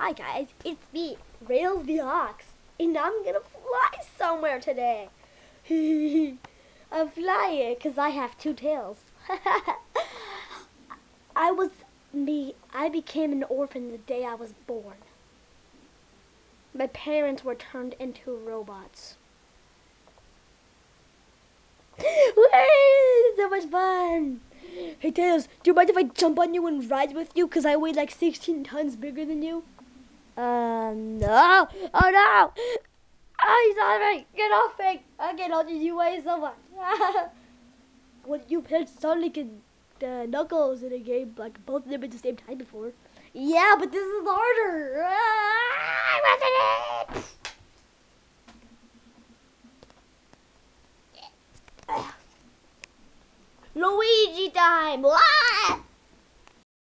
Hi guys, it's me, Rales The Ox, and I'm gonna fly somewhere today. I'm flying because I have two tails. I became an orphan the day I was born. My parents were turned into robots. Whee! So much fun! Hey Tails, do you mind if I jump on you and ride with you? Because I weigh like 16 tons bigger than you. No! Oh no! Oh, he's on me! Get off me! I can't hold you weigh so much. When you played Sonic and Knuckles in a game, like both of them at the same time before. Yeah, but this is harder! Luigi time!